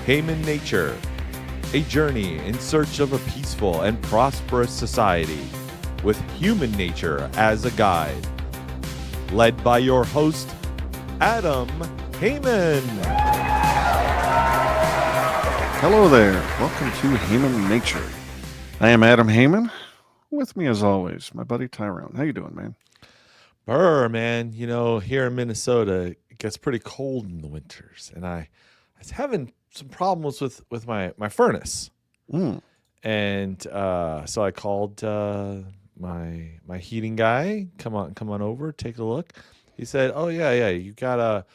Haman Nature, a journey in search of a peaceful and prosperous society with human nature as a guide. Led by your host, Adam Haman. Hello there. Welcome to Haman Nature. I am Adam Haman. With me, as always, my buddy Tyrone. How you doing, man? Man. You know, here in Minnesota, it gets pretty cold in the winters, and I was having some problems with my furnace. And so I called my heating guy. Come on over, take a look. He said, "Oh yeah, you gotta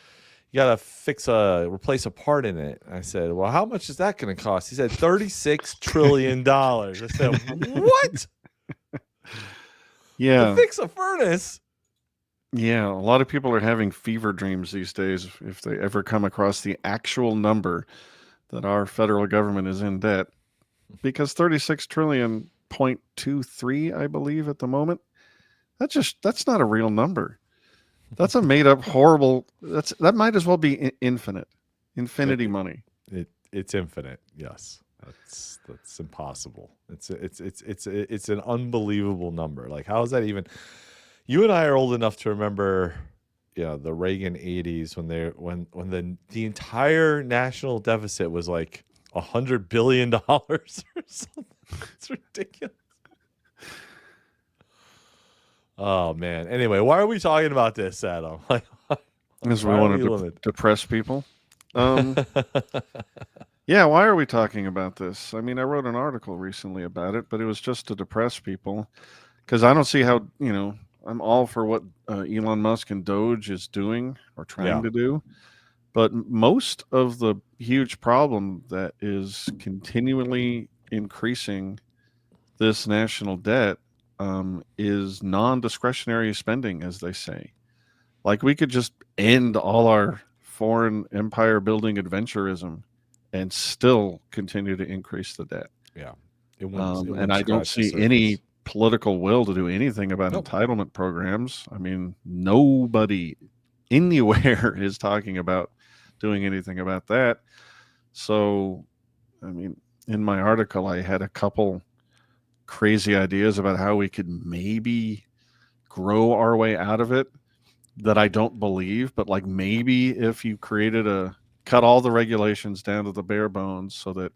replace a part in it." I said, "Well, how much is that going to cost?" He said, $36 trillion. I said, "What? Yeah. To fix a furnace?" Yeah, a lot of people are having fever dreams these days if they ever come across the actual number that our federal government is in debt, because 36 trillion 0.23, I believe, at the moment. That's not a real number. That's a made up horrible. That might as well be infinity money. It's infinite. Yes, that's impossible. It's an unbelievable number. Like, how is that even? You and I are old enough to remember, the Reagan 80s when the entire national deficit was like $100 billion or something. It's ridiculous. Oh man. Anyway, why are we talking about this, Adam? Because we want to depress people. Yeah, why are we talking about this? I mean, I wrote an article recently about it, but it was just to depress people, because I don't see how, I'm all for what Elon Musk and Doge is doing or trying to do. But most of the huge problem that is continually increasing this national debt is non-discretionary spending, as they say. Like, we could just end all our foreign empire building adventurism and still continue to increase the debt. Yeah. And I don't see any political will to do anything about entitlement programs. I mean, nobody anywhere is talking about doing anything about that. So, I mean, in my article, I had a couple crazy ideas about how we could maybe grow our way out of it that I don't believe, but like, maybe if you cut all the regulations down to the bare bones so that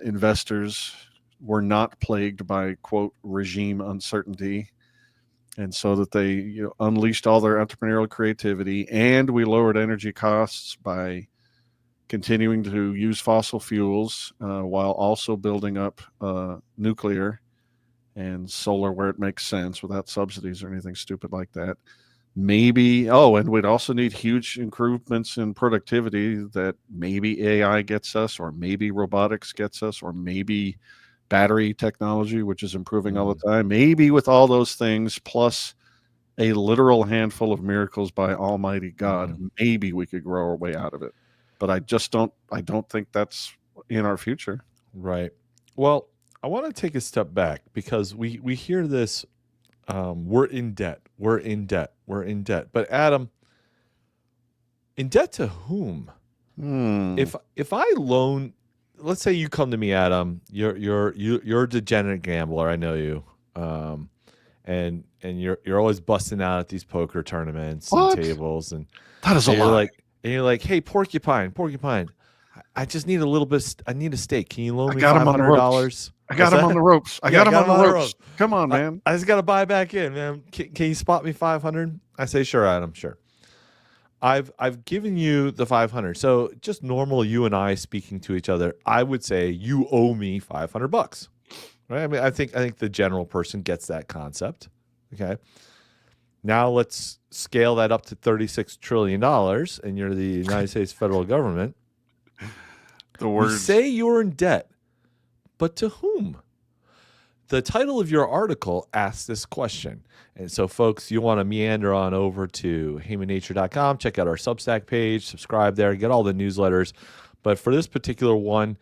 investors were not plagued by, quote, regime uncertainty, and so that they unleashed all their entrepreneurial creativity, and we lowered energy costs by continuing to use fossil fuels while also building up nuclear and solar where it makes sense without subsidies or anything stupid like that. Maybe, and we'd also need huge improvements in productivity that maybe AI gets us, or maybe robotics gets us, or maybe battery technology, which is improving all the time. Maybe with all those things, plus a literal handful of miracles by Almighty God, maybe we could grow our way out of it. But I don't think that's in our future. Right. Well, I want to take a step back, because we hear this, we're in debt. But Adam, in debt to whom? If I loan, let's say you come to me, Adam, you're a degenerate gambler. I know you. And you're always busting out at these poker tournaments and tables, and that is a lie. You're like, "Hey, porcupine, I just need a little bit. I need a steak. Can you loan me $500? I got him on the ropes. I got him on the ropes. Come on, man. I just got to buy back in, man. Can you spot me 500? I say, sure, Adam, sure. I've given you the 500. So just normal, you and I speaking to each other, I would say you owe me $500, right? I mean, I think the general person gets that concept. Okay. Now let's scale that up to $36 trillion, and you're the United States federal government. You say you're in debt, but to whom? The title of your article asks this question. And so, folks, you want to meander on over to HamanNature.com, check out our Substack page, subscribe there, get all the newsletters. But for this particular one,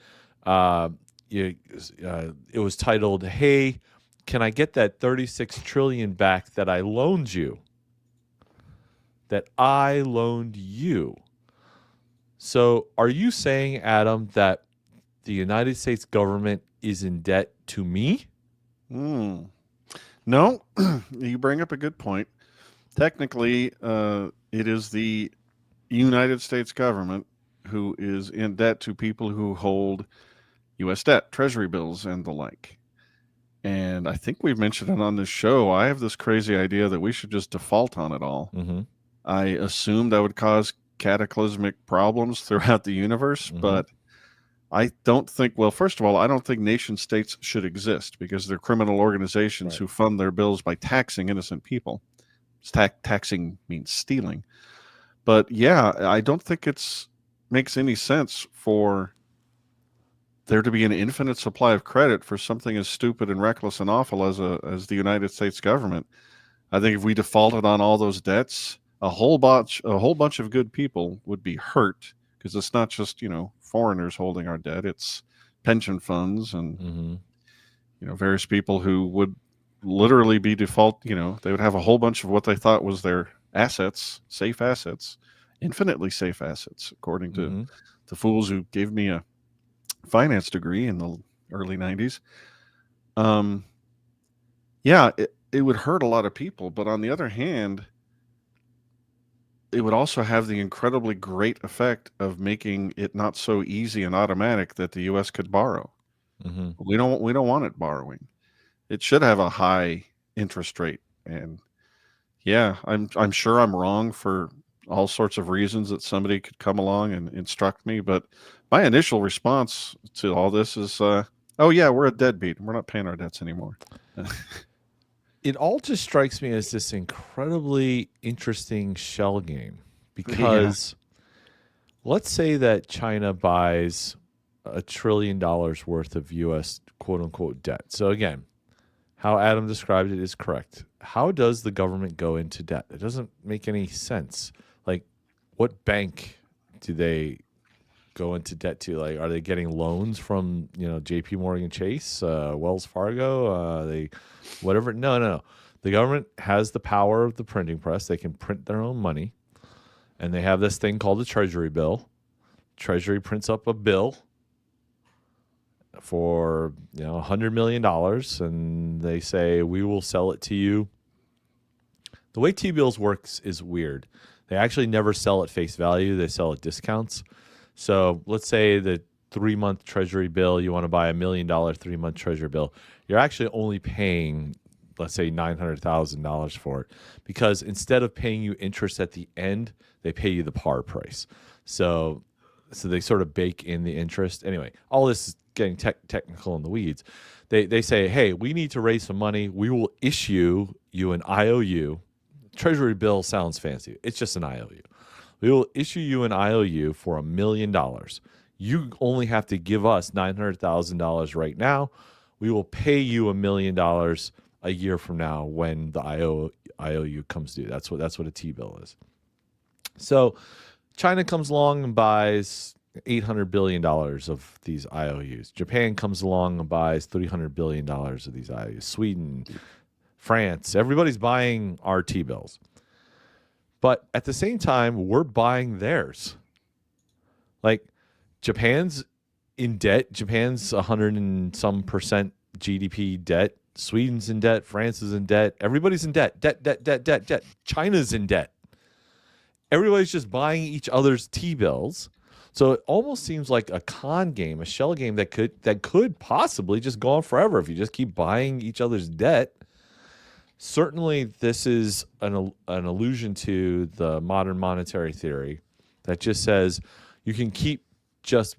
it was titled, "Hey, can I get that 36 trillion back that I loaned you?" That I loaned you. So, are you saying, Adam, that the United States government is in debt to me? Hmm. No, you bring up a good point. Technically, it is the United States government who is in debt to people who hold U.S. debt, Treasury bills, and the like. And I think we've mentioned it on this show. I have this crazy idea that we should just default on it all. Mm-hmm. I assumed that would cause cataclysmic problems throughout the universe, Mm-hmm. but I don't think, well, first of all, I don't think nation states should exist because they're criminal organizations Right. who fund their bills by taxing innocent people. Taxing means stealing. But yeah, I don't think it's makes any sense for there to be an infinite supply of credit for something as stupid and reckless and awful as the United States government. I think if we defaulted on all those debts, a whole bunch of good people would be hurt because it's not just foreigners holding our debt; it's pension funds and Mm-hmm. various people who would literally be default. They would have a whole bunch of what they thought was their assets, safe assets, infinitely safe assets, according to Mm-hmm. the fools who gave me a finance degree in the early 90s. Um, yeah, it would hurt a lot of people. But on the other hand, it would also have the incredibly great effect of making it not so easy and automatic that the U.S. could borrow. Mm-hmm. We don't want it borrowing. It should have a high interest rate. And yeah, I'm sure I'm wrong for all sorts of reasons that somebody could come along and instruct me. But my initial response to all this is, oh yeah, we're a deadbeat. We're not paying our debts anymore. It all just strikes me as this incredibly interesting shell game Yeah. because let's say that China buys $1 trillion worth of U.S. quote unquote debt. So again, how Adam described it is correct. How does the government go into debt? It doesn't make any sense. Like, what bank do they go into debt to? Like, are they getting loans from J.P. Morgan Chase, Wells Fargo, they whatever? No, no, no. The government has the power of the printing press. They can print their own money, and they have this thing called a treasury bill. Treasury prints up a bill for $100 million, and they say we will sell it to you. The way T-bills works is weird. They actually never sell at face value. They sell at discounts. So let's say the 3-month treasury bill, you want to buy $1 million 3-month treasury bill. You're actually only paying, let's say, $900,000 for it, because instead of paying you interest at the end, they pay you the par price. So they sort of bake in the interest. Anyway, all this is getting technical in the weeds. They say, hey, we need to raise some money. We will issue you an IOU. Treasury bill sounds fancy. It's just an IOU. We will issue you an IOU for $1 million. You only have to give us $900,000 right now. We will pay you $1 million a year from now when the IOU comes due. That's what a T-bill is. So China comes along and buys $800 billion of these IOUs. Japan comes along and buys $300 billion of these IOUs. Sweden, France, everybody's buying our T-bills. But at the same time, we're buying theirs. Like, Japan's in debt. Japan's 100 and some percent GDP debt. Sweden's in debt. France is in debt. Everybody's in debt. Debt. China's in debt. Everybody's just buying each other's T-bills. So it almost seems like a con game, a shell game that could possibly just go on forever if you just keep buying each other's debt. Certainly, this is an allusion to the modern monetary theory that just says you can keep just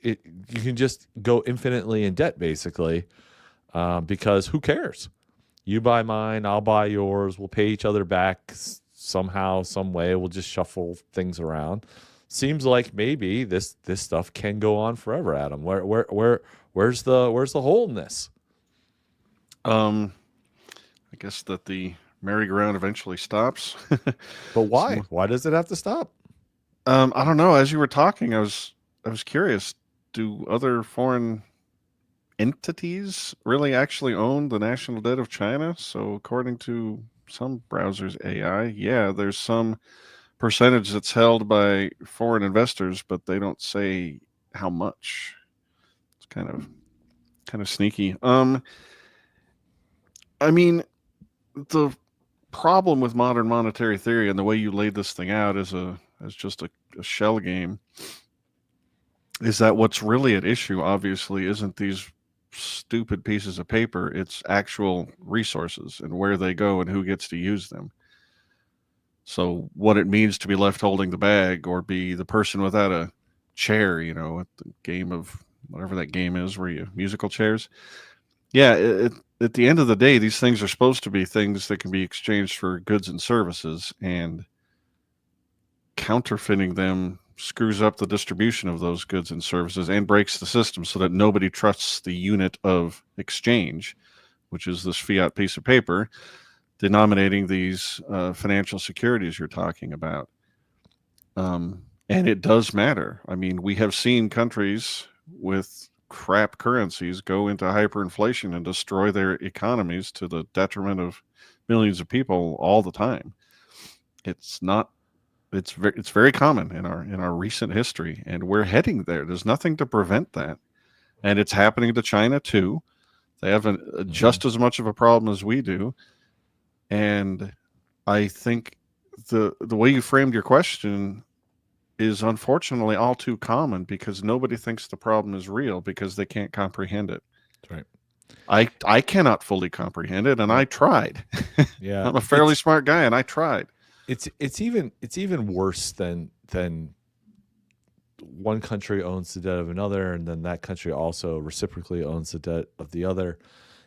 it. You can just go infinitely in debt, basically, because who cares? You buy mine, I'll buy yours. We'll pay each other back somehow, some way. We'll just shuffle things around. Seems like maybe this stuff can go on forever, Adam. Where's the hole in this? I guess that the merry-go-round eventually stops. But why? So, Why does it have to stop? I don't know. As you were talking, I was curious. Do other foreign entities really actually own the national debt of China? So, according to some browsers AI, yeah, there's some percentage that's held by foreign investors, but they don't say how much. It's kind of sneaky. I mean, the problem with modern monetary theory and the way you laid this thing out as just a shell game is that what's really at issue, obviously, isn't these stupid pieces of paper. It's actual resources and where they go and who gets to use them. So what it means to be left holding the bag or be the person without a chair, at the game of whatever that game is where you musical chairs. Yeah, at the end of the day, these things are supposed to be things that can be exchanged for goods and services, and counterfeiting them screws up the distribution of those goods and services and breaks the system so that nobody trusts the unit of exchange, which is this fiat piece of paper denominating these financial securities you're talking about. And it does matter. I mean, we have seen countries with crap currencies go into hyperinflation and destroy their economies to the detriment of millions of people all the time. It's very common in our recent history, and we're heading there. There's nothing to prevent that. And it's happening to China too. They have just as much of a problem as we do. And I think the way you framed your question is unfortunately all too common because nobody thinks the problem is real because they can't comprehend it. That's right. I cannot fully comprehend it, and I tried. Yeah, I'm a fairly smart guy, and I tried. It's even worse than one country owns the debt of another, and then that country also reciprocally owns the debt of the other.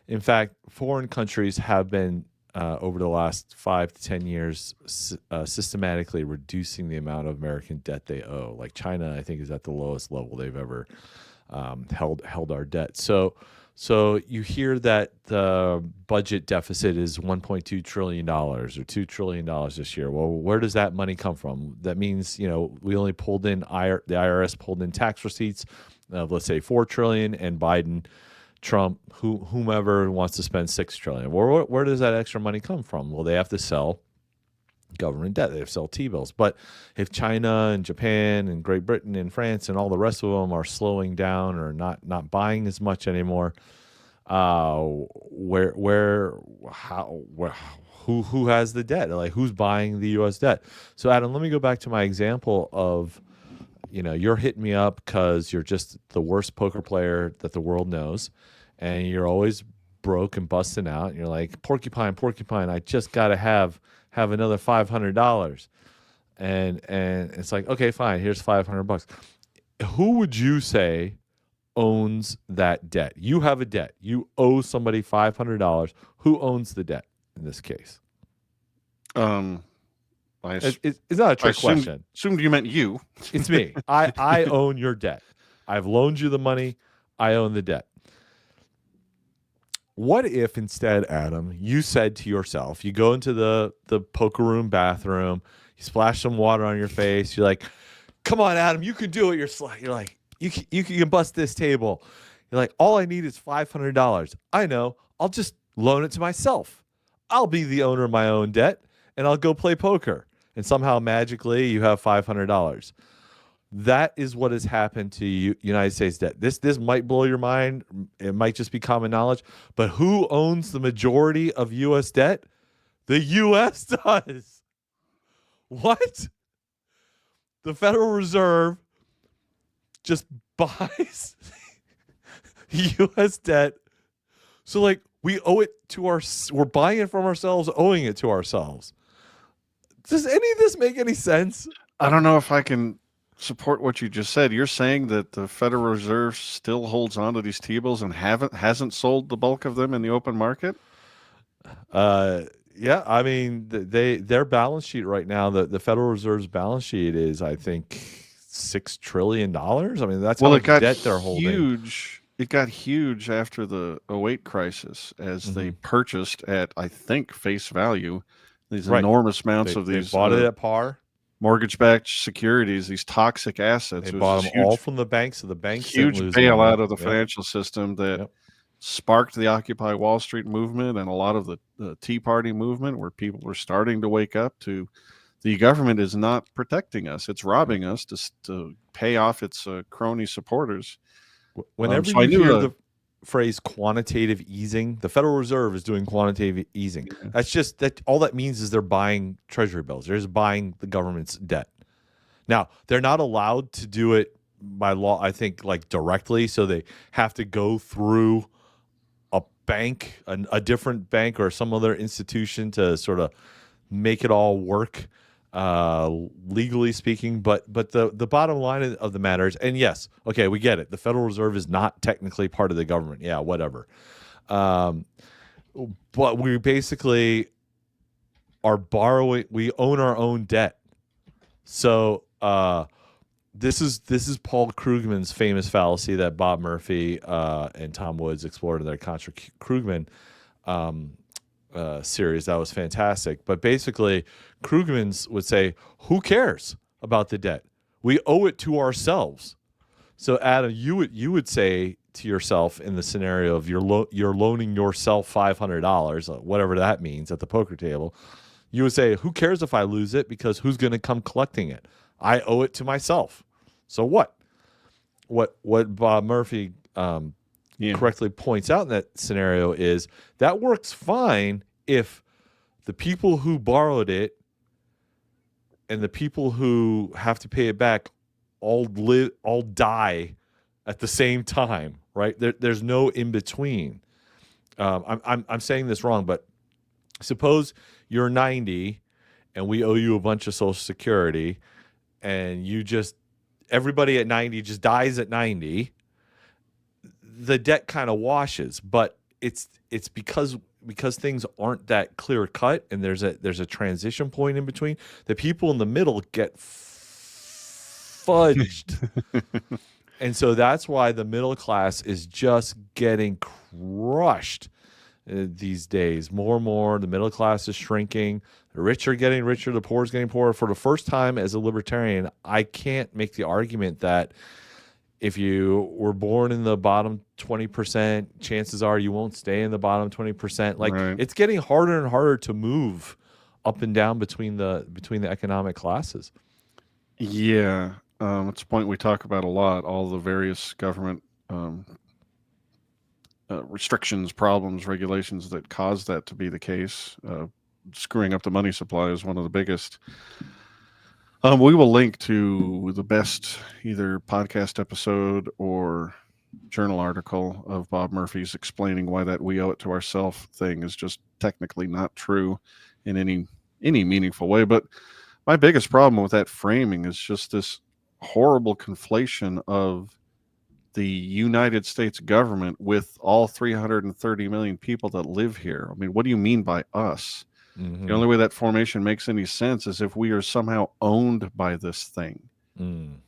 In fact, foreign countries have been over the last 5 to 10 years systematically reducing the amount of American debt they owe. Like China, I think, is at the lowest level they've ever held our debt. So you hear that the budget deficit is $1.2 trillion or $2 trillion this year. Well, where does that money come from? That means, we only pulled in, the IRS pulled in tax receipts of, let's say, $4 trillion, and Biden, Trump, whomever wants to spend $6 trillion. Where does that extra money come from? Well, they have to sell government debt. They have to sell T-bills. But if China and Japan and Great Britain and France and all the rest of them are slowing down or not buying as much anymore, who has the debt? Like, who's buying the U.S. debt? So, Adam, let me go back to my example of, you're hitting me up because you're just the worst poker player that the world knows, and you're always broke and busting out. And you're like, porcupine, I just got to have another $500. And it's like, okay, fine, here's $500. Who would you say owns that debt? You have a debt. You owe somebody $500. Who owns the debt in this case? It's not a trick question. Assumed you meant you. It's me. I own your debt. I've loaned you the money. I own the debt. What if instead, Adam, you said to yourself, you go into the poker room bathroom, you splash some water on your face, you're like, come on, Adam, you can do it. You're like, you can bust this table. You're like, all I need is $500. I know. I'll just loan it to myself. I'll be the owner of my own debt, and I'll go play poker. And somehow magically you have $500. That is what has happened to United States debt. This might blow your mind. It might just be common knowledge. But who owns the majority of U.S. debt? The U.S. does. What? The Federal Reserve just buys U.S. debt. So, like, we owe it to we're buying it from ourselves, owing it to ourselves. Does any of this make any sense? I don't know if I can support what you just said. You're saying that the Federal Reserve still holds on to these T-bills and hasn't sold the bulk of them in the open market? Yeah, I mean, their balance sheet right now, the Federal Reserve's balance sheet is, I think, $6 trillion. I mean, that's how much debt they're holding. It got huge after the 2008 crisis as they purchased at, I think, face value these enormous amounts of these. They bought it at par. Mortgage-backed securities, these toxic assets. They bought them all from the banks, so the banks huge bailout of the financial system that sparked the Occupy Wall Street movement and a lot of the Tea Party movement, where people were starting to wake up to the government is not protecting us. It's robbing us to pay off its crony supporters. Whenever So I you knew hear the phrase quantitative easing, the Federal Reserve is doing quantitative easing. That's just that all that means is they're buying treasury bills. They're just buying the government's debt. Now, they're not allowed to do it by law, I think, like directly. So they have to go through a bank, a different bank or some other institution to sort of make it all work, legally speaking. But the bottom line of the matter is, and yes, okay, we get it. The Federal Reserve is not technically part of the government. Yeah, whatever. But we basically are borrowing. We own our own debt. So this is Paul Krugman's famous fallacy that Bob Murphy and Tom Woods explored in their Contra Krugman series. That was fantastic. But basically, Krugman's would say, "Who cares about the debt? We owe it to ourselves." So, Adam, you would say to yourself in the scenario of you're loaning yourself $500, whatever that means, at the poker table. You would say, "Who cares if I lose it? Because who's going to come collecting it? I owe it to myself." So what? What Bob Murphy correctly points out in that scenario is that works fine if the people who borrowed it and the people who have to pay it back all die at the same time, right? There's no in between. I'm saying this wrong, but suppose you're 90 and we owe you a bunch of Social Security, and everybody at 90 just dies at 90. The debt kind of washes, but it's because things aren't that clear cut, and there's a transition point in between. The people in the middle get fudged. And so that's why the middle class is just getting crushed these days. More and more, the middle class is shrinking. The rich are getting richer. The poor is getting poorer. For the first time as a libertarian, I can't make the argument that if you were born in the bottom 20%, chances are you won't stay in the bottom 20%. Like, Right. It's getting harder and harder to move up and down between the economic classes. Yeah. It's a point we talk about a lot, all the various government restrictions, problems, regulations that cause that to be the case. Screwing up the money supply is one of the biggest. We will link to the best either podcast episode or journal article of Bob Murphy's explaining why that "we owe it to ourselves" thing is just technically not true in any meaningful way. But my biggest problem with that framing is just this horrible conflation of the United States government with all 330 million people that live here. I mean, what do you mean by us? Mm-hmm. The only way that formation makes any sense is if we are somehow owned by this thing.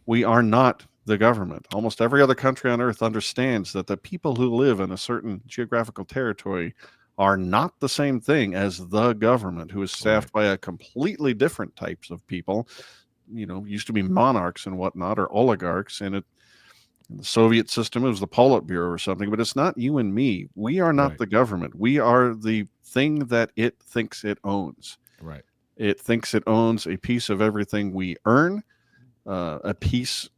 We are not the government. Almost every other country on earth understands that the people who live in a certain geographical territory are not the same thing as the government, who is staffed by a completely different types of people. Used to be monarchs and whatnot, or oligarchs, and in the Soviet system, it was the Politburo or something, but it's not you and me. We are not the government. We are the thing that it thinks it owns. Right. It thinks it owns a piece of everything we earn, a piece,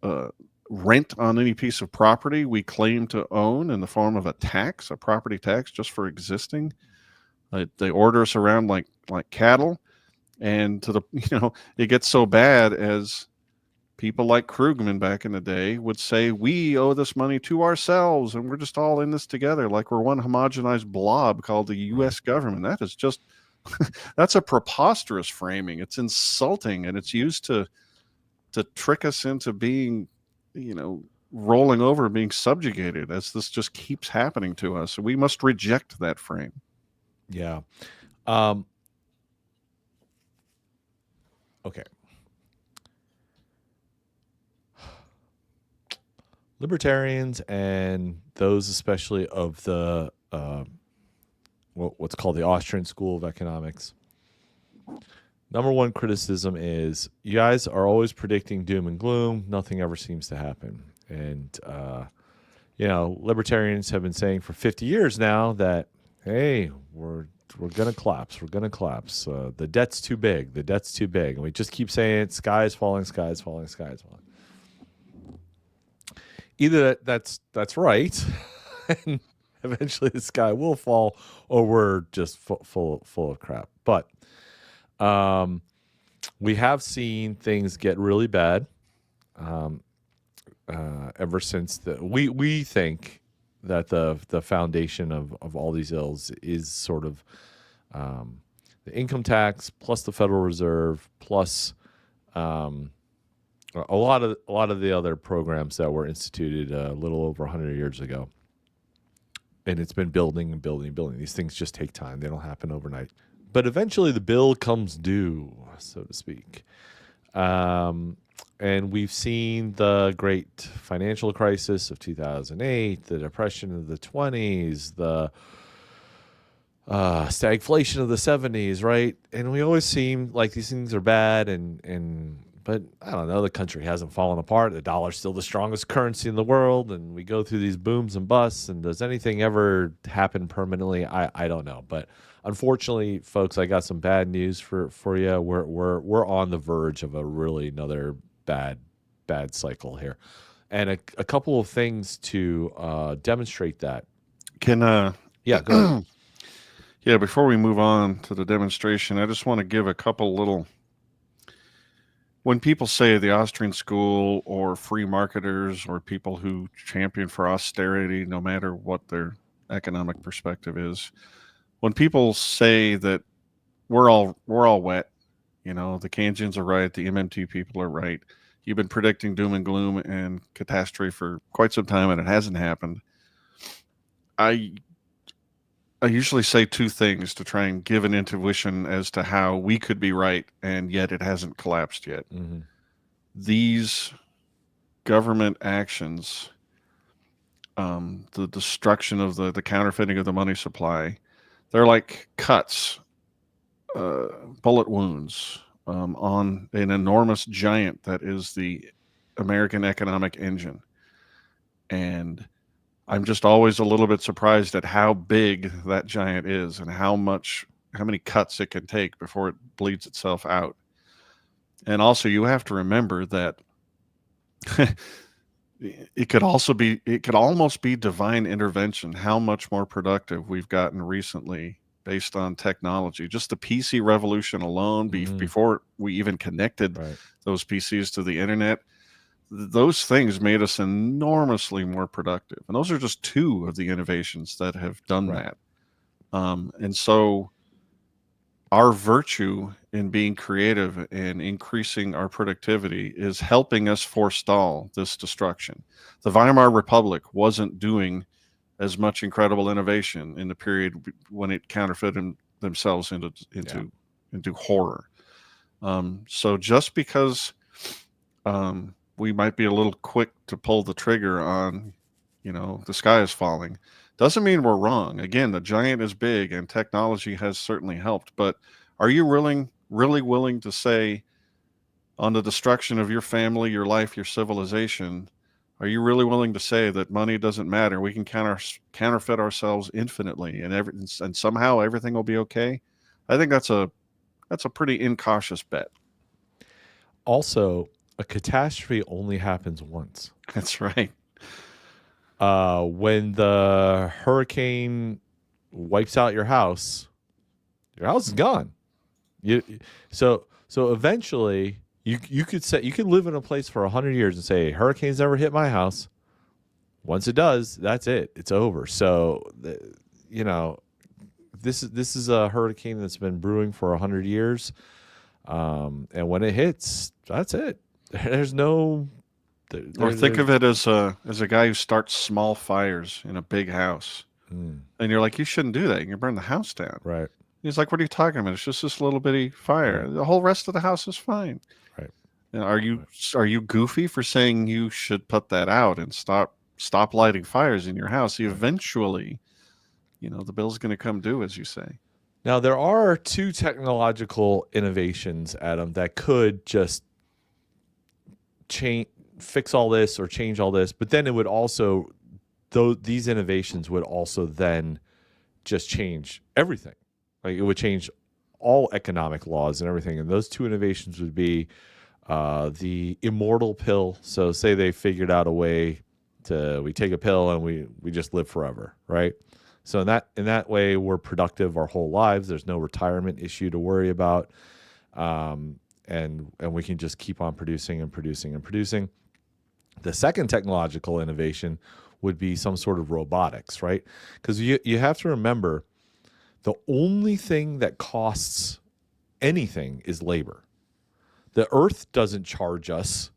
rent on any piece of property we claim to own in the form of a tax, a property tax, just for existing. They order us around like cattle, and it gets so bad as people like Krugman back in the day would say, we owe this money to ourselves, and we're just all in this together, like we're one homogenized blob called the U.S. government. That is just, that's a preposterous framing. It's insulting, and it's used to trick us into being, rolling over, being subjugated, as this just keeps happening to us. So we must reject that frame. Yeah. Okay. Libertarians and those especially of the what's called the Austrian School of Economics. Number one criticism is you guys are always predicting doom and gloom. Nothing ever seems to happen. And, libertarians have been saying for 50 years now that, hey, we're gonna collapse. We're gonna collapse. The debt's too big. The debt's too big, and we just keep saying it. Sky is falling. Sky is falling. Sky is falling. Either that's right, and eventually the sky will fall, or we're just full of crap. But we have seen things get really bad ever since we think that the foundation of all these ills is sort of the income tax plus the Federal Reserve plus a lot of the other programs that were instituted a little over 100 years ago. And it's been building and building and building. These things just take time. They don't happen overnight. But eventually the bill comes due, so to speak. And we've seen the great financial crisis of 2008, the depression of the 20s, the stagflation of the 70s, right? And we always seem like these things are bad, but I don't know, the country hasn't fallen apart. The dollar's still the strongest currency in the world, and we go through these booms and busts, and does anything ever happen permanently? I don't know. But unfortunately, folks, I got some bad news for you. We're on the verge of another bad cycle here. And a couple of things to demonstrate that. Yeah, go ahead. Yeah, before we move on to the demonstration, I just want to give a couple little. When people say the Austrian school or free marketers or people who champion for austerity, no matter what their economic perspective is, when people say that we're all wet, the Keynesians are right, the MMT people are right. You've been predicting doom and gloom and catastrophe for quite some time, and it hasn't happened. I usually say two things to try and give an intuition as to how we could be right, and yet it hasn't collapsed yet. Mm-hmm. These government actions, the destruction of the counterfeiting of the money supply, they're like cuts, bullet wounds on an enormous giant that is the American economic engine. And I'm just always a little bit surprised at how big that giant is and how many cuts it can take before it bleeds itself out. And also, you have to remember that it could almost be divine intervention how much more productive we've gotten recently based on technology. Just the PC revolution alone, before we even connected those PCs to the internet, those things made us enormously more productive. And those are just two of the innovations that have done that. And so our virtue in being creative and increasing our productivity is helping us forestall this destruction. The Weimar Republic wasn't doing as much incredible innovation in the period when it counterfeited themselves into horror. So just because we might be a little quick to pull the trigger on, the sky is falling, doesn't mean we're wrong. Again, the giant is big and technology has certainly helped, but are you really willing to say on the destruction of your family, your life, your civilization, are you really willing to say that money doesn't matter? We can counterfeit ourselves infinitely and somehow everything will be okay? I think that's a pretty incautious bet. Also, a catastrophe only happens once. That's right. When the hurricane wipes out your house is gone. So eventually you could live in a place for 100 years and say hurricanes never hit my house. Once it does, that's it. It's over. So this is a hurricane that's been brewing for 100 years, and when it hits, that's it. There's no. Or think of it as a guy who starts small fires in a big house, and you're like, you shouldn't do that. You burn the house down. Right. He's like, what are you talking about? It's just this little bitty fire. Right. The whole rest of the house is fine. Right. And are you goofy for saying you should put that out and stop lighting fires in your house? Eventually, the bill's going to come due, as you say. Now, there are two technological innovations, Adam, that could just fix all this or change all this, but then it would also, these innovations would also then just change everything. Like it would change all economic laws and everything. And those two innovations would be the immortal pill. So say they figured out a way to we take a pill and we just live forever, right? So in that way we're productive our whole lives. There's no retirement issue to worry about. And we can just keep on producing and producing and producing. The second technological innovation would be some sort of robotics, right? Because you have to remember the only thing that costs anything is labor. The earth doesn't charge us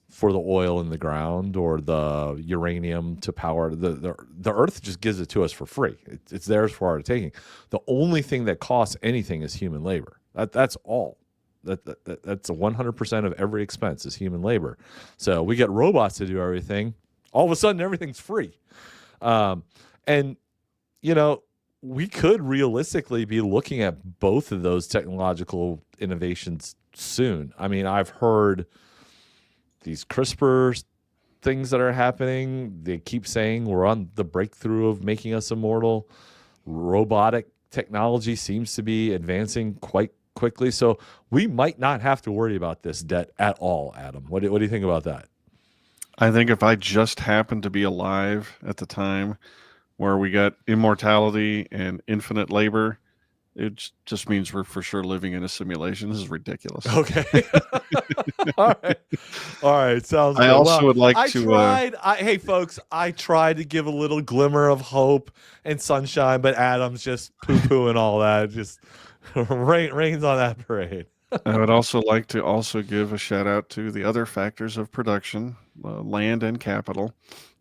for the oil in the ground or the uranium to power. The earth just gives it to us for free. It's theirs for our taking. The only thing that costs anything is human labor. That's all. That's 100% of every expense is human labor. So we get robots to do everything. All of a sudden, everything's free. And, we could realistically be looking at both of those technological innovations soon. I mean, I've heard these CRISPR things that are happening. They keep saying we're on the breakthrough of making us immortal. Robotic technology seems to be advancing quite quickly. So we might not have to worry about this debt at all, Adam. What do you think about that? I think if I just happened to be alive at the time where we got immortality and infinite labor, it just means we're for sure living in a simulation. This is ridiculous. Okay. All right. Sounds good. I also would like to. Hey, folks, I tried to give a little glimmer of hope and sunshine, but Adam's just poo-pooing all that. Just rains on that parade. I would also like to also give a shout out to the other factors of production, land and capital.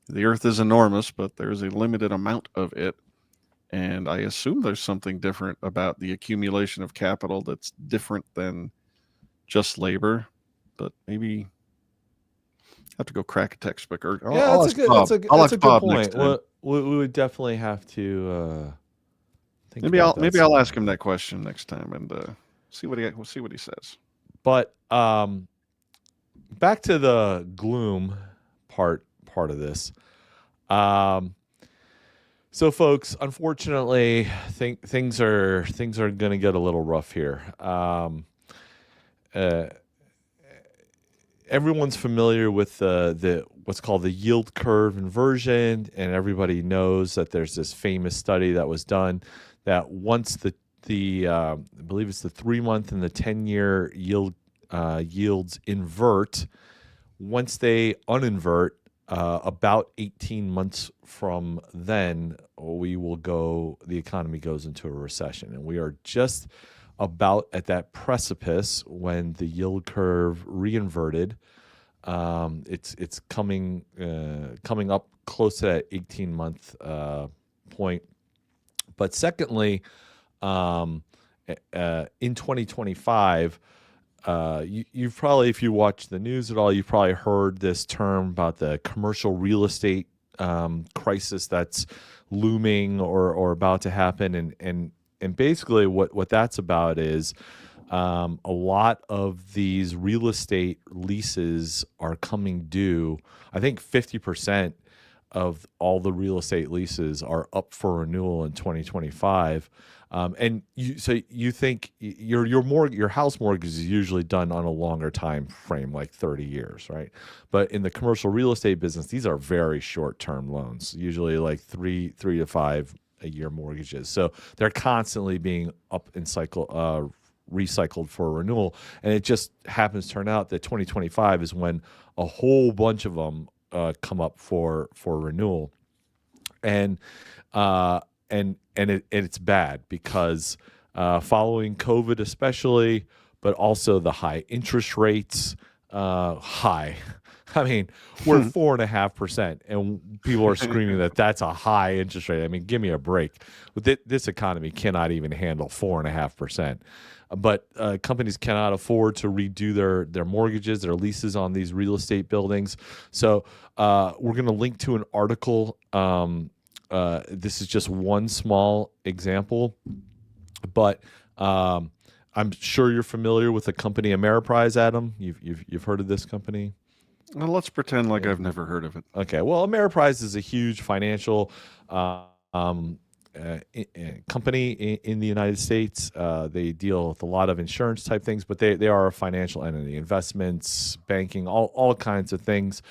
The earth is enormous, but there's a limited amount of it. And I assume there's something different about the accumulation of capital that's different than just labor. But maybe I have to go crack a textbook. Or That's a good Bob point. We would definitely have to think maybe about that I'll ask him that question next time and we'll see what he says. But back to the gloom part of this. So, folks, unfortunately, things are going to get a little rough here. Everyone's familiar with the what's called the yield curve inversion, and everybody knows that there's this famous study that was done that once the I believe it's the 3-month and the 10-year yields invert. Once they uninvert, about 18 months from then, the economy goes into a recession, and we are just about at that precipice when the yield curve reinverted. It's coming up close to that 18-month point. But secondly, in 2025, you've probably, if you watch the news at all, you've probably heard this term about the commercial real estate crisis that's looming or about to happen. And basically what that's about is a lot of these real estate leases are coming due. I think 50% of all the real estate leases are up for renewal in 2025. And you think your house mortgage is usually done on a longer time frame, like 30 years, right? But in the commercial real estate business, these are very short-term loans, usually like 3 to 5 a year mortgages. So they're constantly being up and recycled for renewal. And it just happens to turn out that 2025 is when a whole bunch of them come up for renewal. And it's bad because following COVID especially, but also the high interest rates, I mean, we're 4.5%, and people are screaming that that's a high interest rate. I mean, give me a break. This economy cannot even handle 4.5%. But companies cannot afford to redo their mortgages, their leases on these real estate buildings. So we're going to link to an article. This is just one small example, but I'm sure you're familiar with the company Ameriprise, Adam. You've heard of this company? Well, let's pretend like I've never heard of it. Okay. Well, Ameriprise is a huge financial company in the United States. They deal with a lot of insurance type things, but they are a financial entity, investments, banking, all kinds of things.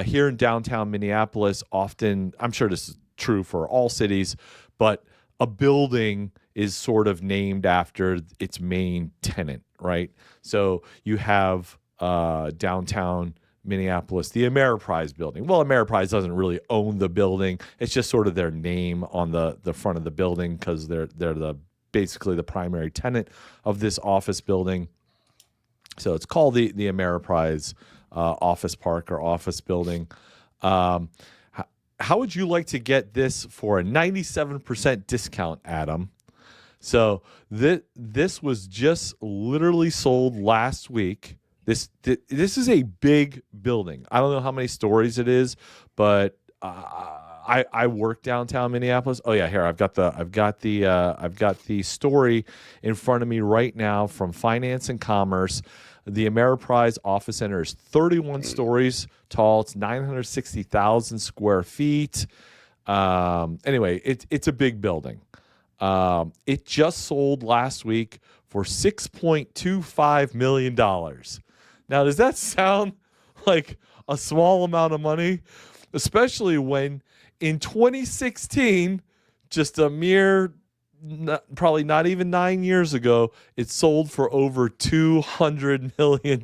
Here in downtown Minneapolis, often, I'm sure this is true for all cities, but a building is sort of named after its main tenant, right? So you have downtown Minneapolis, the Ameriprise building. Well, Ameriprise doesn't really own the building. It's just sort of their name on the front of the building because they're basically the primary tenant of this office building. So it's called the Ameriprise office park or office building. How would you like to get this for a 97% discount, Adam? So this was just literally sold last week. This is a big building. I don't know how many stories it is, but I work downtown Minneapolis. Oh yeah, here I've got the story in front of me right now from Finance and Commerce. The Ameriprise Office Center is 31 stories tall. It's 960,000 square feet. Anyway, it's a big building. It just sold last week for $6.25 million. Now, does that sound like a small amount of money? Especially when in 2016, just a mere, probably not even 9 years ago, it sold for over $200 million.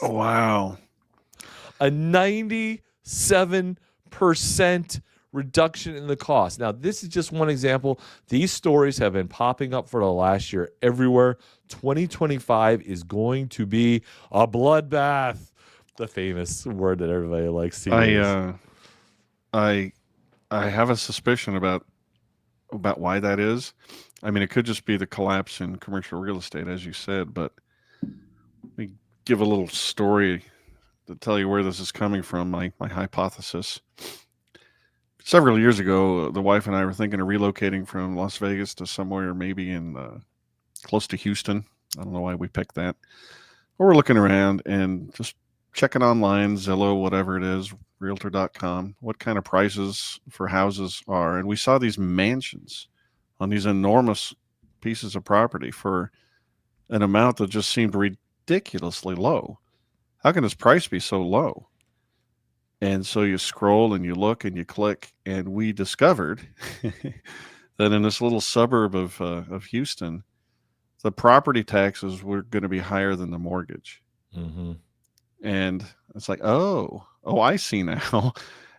Oh, wow. A 97% reduction in the cost. Now, this is just one example. These stories have been popping up for the last year everywhere. 2025 is going to be a bloodbath. The famous word that everybody likes to use. I have a suspicion about why that is. I mean, it could just be the collapse in commercial real estate, as you said, but let me give a little story to tell you where this is coming from, my hypothesis. Several years ago, the wife and I were thinking of relocating from Las Vegas to somewhere maybe in close to Houston. I don't know why we picked that. But we're looking around and just checking online, Zillow, whatever it is, Realtor.com, what kind of prices for houses are. And we saw these mansions on these enormous pieces of property for an amount that just seemed ridiculously low. How can this price be so low? And so you scroll and you look and you click, and we discovered that in this little suburb of Houston, the property taxes were going to be higher than the mortgage. Mm-hmm. And it's like, oh, I see now.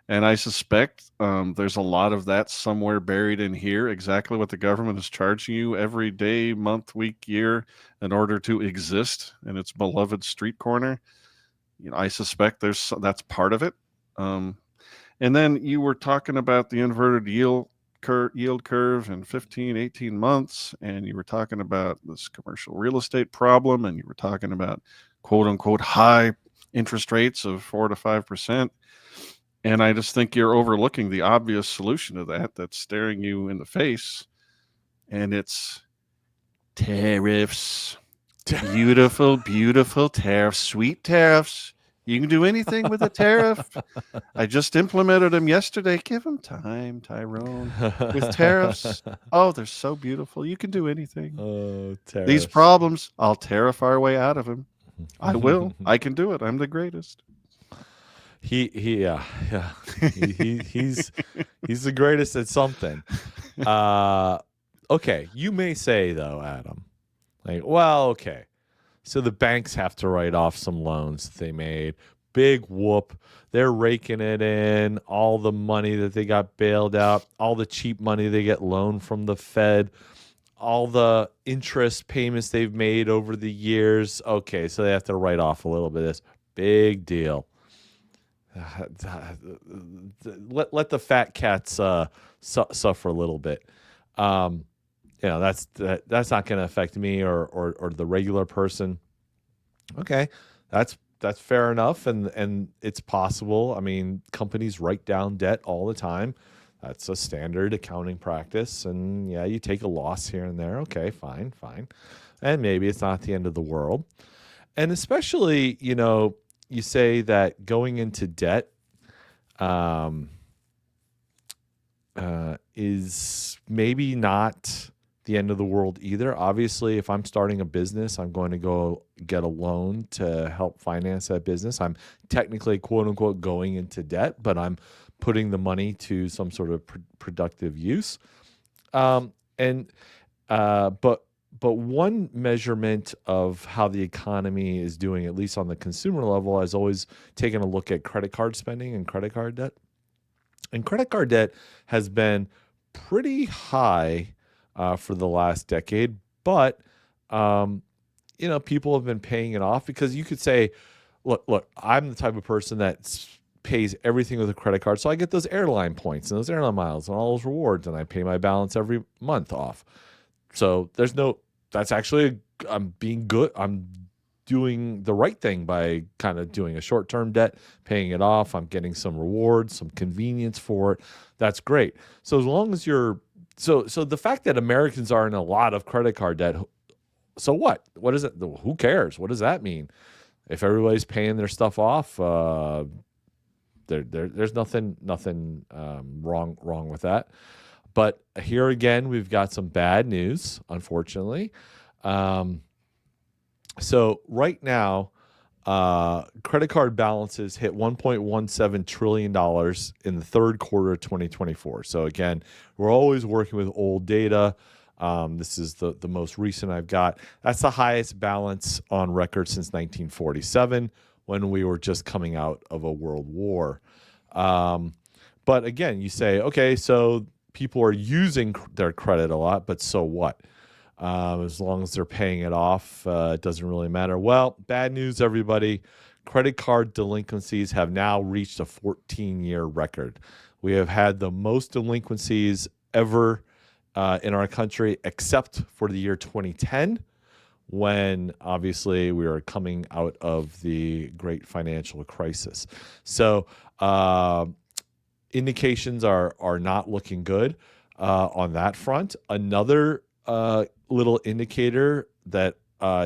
And I suspect there's a lot of that somewhere buried in here, exactly what the government is charging you every day, month, week, year, in order to exist in its beloved street corner. I suspect that's part of it. And then you were talking about the inverted yield curve in 15, 18 months, and you were talking about this commercial real estate problem, and you were talking about quote unquote high interest rates of 4 to 5%. And I just think you're overlooking the obvious solution to that that's staring you in the face, and it's tariffs. Beautiful, beautiful tariffs, sweet tariffs. You can do anything with a tariff. I just implemented them yesterday. Give them time, Tyrone. With tariffs, oh, they're so beautiful. You can do anything. Oh, tariffs. These problems, I'll tariff our way out of them. I will. I can do it. I'm the greatest. He's the greatest at something. Okay, you may say though, Adam, like, well, okay. So the banks have to write off some loans that they made. Big whoop. They're raking it in. All the money that they got bailed out, all the cheap money they get loaned from the Fed, all the interest payments they've made over the years. Okay, so they have to write off a little bit of this. Big deal. Let the fat cats suffer a little bit. That's not going to affect me or the regular person. Okay, that's fair enough, and it's possible. I mean, companies write down debt all the time. That's a standard accounting practice, and yeah, you take a loss here and there. Okay, fine, and maybe it's not the end of the world. And especially, you say that going into debt. is maybe not the end of the world either. Obviously, if I'm starting a business, I'm going to go get a loan to help finance that business. I'm technically, quote unquote, going into debt, but I'm putting the money to some sort of productive use. And but one measurement of how the economy is doing, at least on the consumer level, is always taking a look at credit card spending and credit card debt. And credit card debt has been pretty high for the last decade, but people have been paying it off because you could say, look, I'm the type of person that pays everything with a credit card, so I get those airline points and those airline miles and all those rewards, and I pay my balance every month off. So that's actually, I'm being good. I'm doing the right thing by kind of doing a short-term debt, paying it off. I'm getting some rewards, some convenience for it. That's great. So as long as so the fact that Americans are in a lot of credit card debt, so what? What is it? Who cares? What does that mean? If everybody's paying their stuff off, there's nothing wrong with that. But here again, we've got some bad news, unfortunately. So right now, credit card balances hit $1.17 trillion in the third quarter of 2024. So again, we're always working with old data. This is the most recent I've got. That's the highest balance on record since 1947, when we were just coming out of a world war. But again, you say, okay, so people are using their credit a lot, but so what? As long as they're paying it off, it doesn't really matter. Well, bad news, everybody. Credit card delinquencies have now reached a 14-year record. We have had the most delinquencies ever in our country, except for the year 2010, when obviously we were coming out of the great financial crisis. So indications are not looking good on that front. Another little indicator that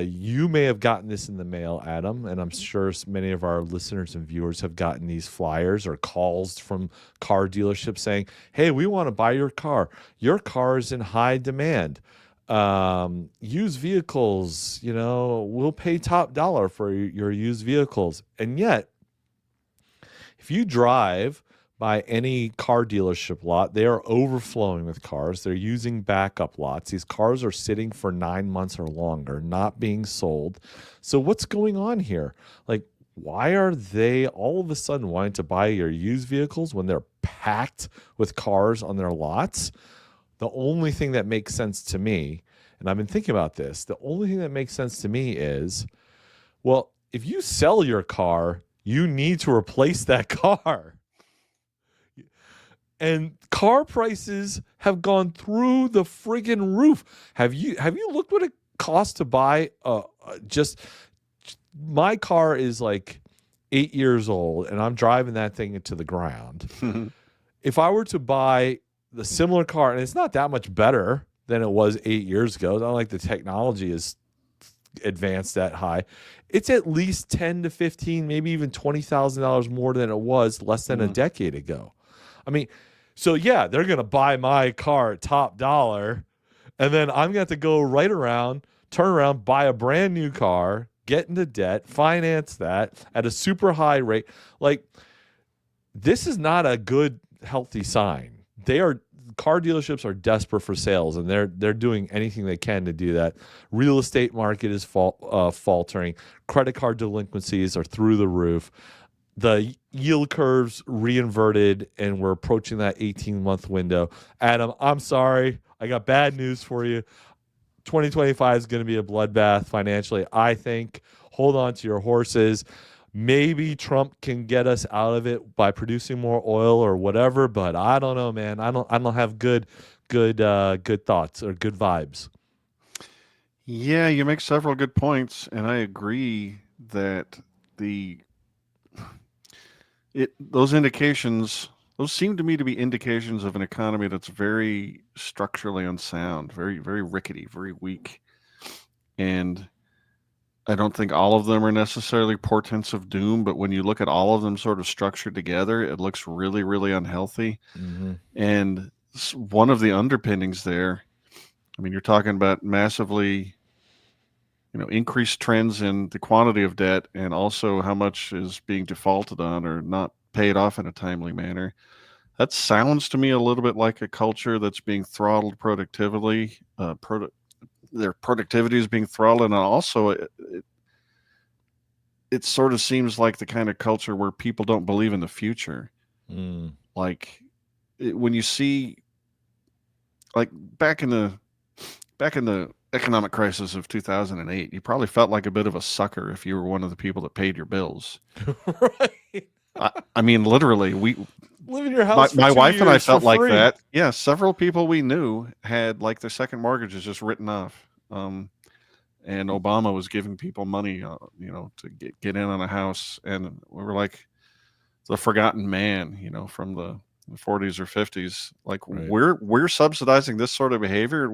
you may have gotten this in the mail, Adam, and I'm sure many of our listeners and viewers have gotten these flyers or calls from car dealerships saying, hey, we want to buy your car. Your car is in high demand. Used vehicles, we'll pay top dollar for your used vehicles. And yet, if you drive by any car dealership lot, they are overflowing with cars. They're using backup lots. These cars are sitting for 9 months or longer, not being sold. So what's going on here? Like, why are they all of a sudden wanting to buy your used vehicles when they're packed with cars on their lots? The only thing that makes sense to me, and I've been thinking about this, the only thing that makes sense to me is, well, if you sell your car, you need to replace that car. And car prices have gone through the friggin' roof. Have you looked what it costs to buy my car is like 8 years old and I'm driving that thing into the ground. If I were to buy the similar car, and it's not that much better than it was 8 years ago, it's not like the technology is advanced that high, it's at least 10 to 15, maybe even $20,000 more than it was less than a decade ago. I mean, so yeah, they're going to buy my car top dollar, and then I'm going to have to go turn around, buy a brand new car, get into debt, finance that at a super high rate. Like, this is not a good, healthy sign. Car dealerships are desperate for sales, and they're doing anything they can to do that. Real estate market is faltering. Credit card delinquencies are through the roof. The yield curves reinverted, and we're approaching that 18-month window. Adam, I'm sorry. I got bad news for you. 2025 is going to be a bloodbath financially, I think. Hold on to your horses. Maybe Trump can get us out of it by producing more oil or whatever, but I don't know, man. I don't have good thoughts or good vibes. Yeah, you make several good points, and I agree that those seem to me to be indications of an economy that's very structurally unsound, very, very rickety, very weak. And I don't think all of them are necessarily portents of doom, but when you look at all of them sort of structured together, it looks really, really unhealthy. Mm-hmm. And one of the underpinnings there. I mean, you're talking about massively, increased trends in the quantity of debt and also how much is being defaulted on or not paid off in a timely manner. That sounds to me a little bit like a culture that's being throttled productively. Their productivity is being throttled, and also it sort of seems like the kind of culture where people don't believe in the future. Mm. Like when you see, like back in the economic crisis of 2008, you probably felt like a bit of a sucker if you were one of the people that paid your bills. Right. I mean, literally, Live in your house for my 2 wife and I years for felt like free. that. Yeah, several people we knew had like their second mortgages just written off. And Obama was giving people money, to get in on a house, and we were like the forgotten man, from the 40s or 50s. Like Right. we're subsidizing this sort of behavior.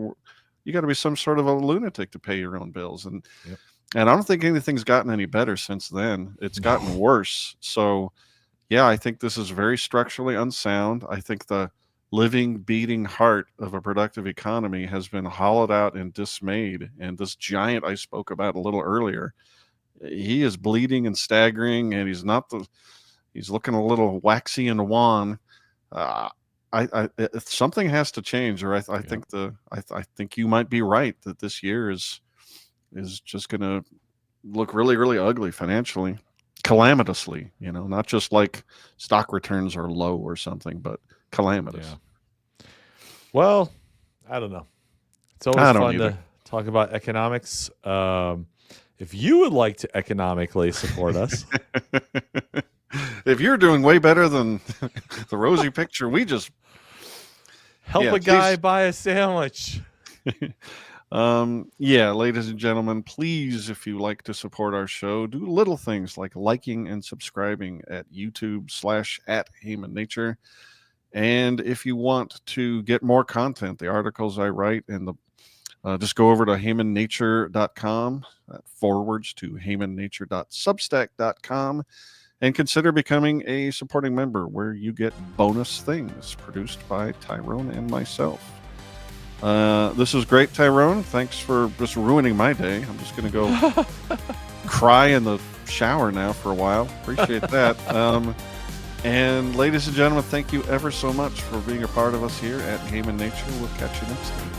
You got to be some sort of a lunatic to pay your own bills, and Yep. and I don't think anything's gotten any better since then. It's gotten No. worse. So yeah, I think this is very structurally unsound. I think the living, beating heart of a productive economy has been hollowed out and dismayed. And this giant I spoke about a little earlier, he is bleeding and staggering, and he's looking a little waxy and wan. Something has to change, or I Yep. think I think you might be right that this year is just going to look really, really ugly financially, calamitously. Not just like stock returns are low or something, but calamitous. Yeah. Well, I don't know. It's always I don't fun either. to talk about economics. If you would like to economically support us, If you're doing way better than the rosy picture we just help Yeah, a guy please. buy a sandwich. Yeah, ladies and gentlemen, please, if you like to support our show, do little things like liking and subscribing at YouTube/@Haman Nature. And if you want to get more content, the articles I write and just go over to HamanNature.com, forwards to HamanNature.substack.com, and consider becoming a supporting member where you get bonus things produced by Tyrone and myself. This was great, Tyrone. Thanks for just ruining my day. I'm just going to go cry in the shower now for a while. Appreciate that. And ladies and gentlemen, thank you ever so much for being a part of us here at Haman Nature. We'll catch you next time.